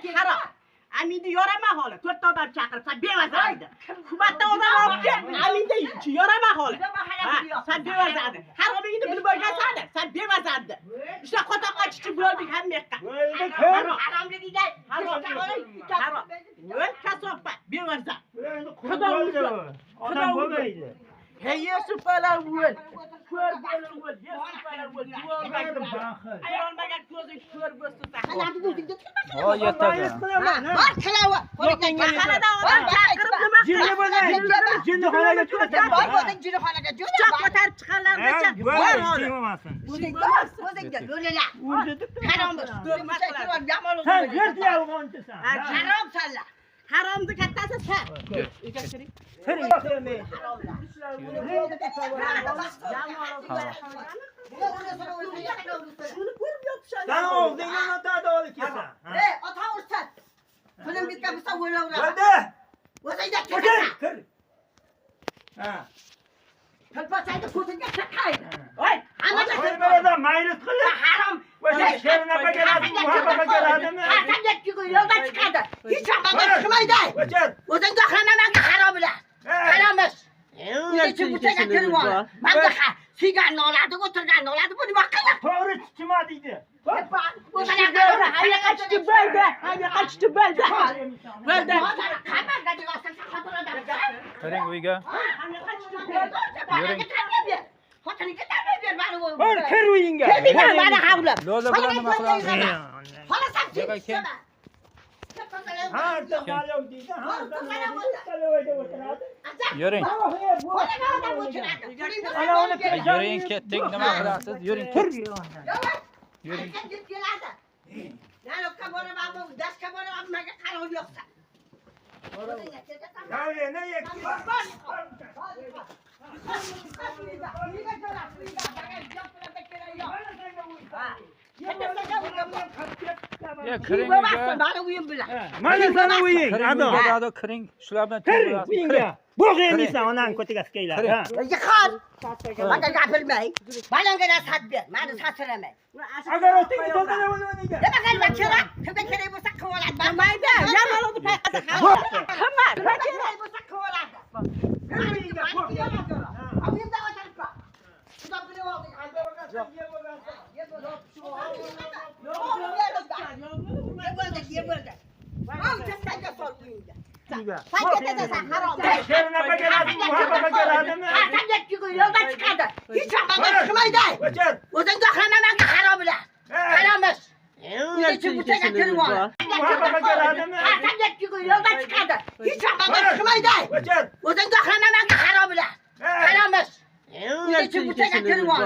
harom. Aminda yorama holi. 4 ta odam chaqirib, bevazadi. Hukumatda odam olib kel. Aminda yorama holi. Sen bevazadi. Har qanaqini bilib o'rgansadi. Sen bevazadi. Ishla qotoqqa chiqib bo'ldik hamma yoqqa. Haromligiga. Harom. Voy kasopa, bevazadi. Xudo odam bo'lmaydi. Hey Yusuf falan vur. Kör falan vur. Yusuf falan vur. Ayolmagan ko'zing ko'r bo'lsin. Qanaqadir o'zingga chiqma. O yetadi. Bor tilava. Qo'lingga odam chaqirib nima? Jinni bo'lgan. Jinnixonaga jo'natadi. Bor bo'lsang jinnixonaga jo'nat. Choq ko'tarib chiqqanlargacha bor holi. O'zingga lo'lala. Harom bo'lsin. Sen yerda yolg'onchisan. Harom sanlar. Haromni kattasi sen. Sen oldingga notadi olib kelsan. Ota ursan. Pulim bitgan bo'lsa o'ylavra. Bo'ldi. O'zingga Kir. kir. Ha. Kalpasayda ko'zingga chiqaydi. Voy, hammaga Qo'ymadan maylis qilib. harom. Shernaga keladi, muhabbatga keladimi? Hasanga yo'ldan chiqadi. Hech vaqtda chiqmaydi. O'zing xohlamagan haromlar. Haromish. Nechun butaga kirib ol. Manda sigarni oladi, o'tirganni oladi. Bu nima qiladi? To'g'ri chiqma deydi. Hayya chiqib bo'ldi. Hayya chiqib bo'ldi. Bo'ldi. Qamarga diyorsan, xotirada. Kiring uyga. Yuring. Xotiniga ta'bir ber, mani o'g'lim. Bor kir uyingga. Kelmayman, mani havlim. Lo'za bilan nima qilasiz? Xola sapchib. Ha, talov deydi. Ha, talovda o'tiradi. Yuring. Yuring, ketdik. Nima qilasiz? Yuring. Yuring. Naloqqa boraman, dashga boraman, menga qaror yo'qsa. Davlena yakki. Ya kiring uyga. Mani uyim bilan. Mana sana uying. Kiring uyga, ado kiring. Shular bilan Kir bo'lasiz. uyingga. Bo'g' yemaysan, onang ko'tiga skeylar. Ha. Yiqol. Menga gapirmay. Balonga nasat ber, meni sasiramay. Agar o'tingni to'g'ri o'ynayding. Nima qilib kerak? Kimga kerak bo'lsa qilib oladi. Mayda, yamalodi payqada. Qilmay. Kimga kerak bo'lsa qilib oladi. Uyingga o'tirib qol. Xudo bilib oldi. Bo'ldi. Al tasanga sol uyingga. Sen harom. Shernaga keladi, muhabbatga keladimi? Hasanga yo'ldan chiqadi. Hech vaqtda chiqmaydi. O'zing xohlamagan haromlar. Haromish. Nechun butaga kirib ol. Muhabbatga keladimi? Hasanga yo'ldan chiqadi. Hech vaqtda chiqmaydi. O'zing xohlamagan haromlar. Haromish. Nechun butaga kirib ol.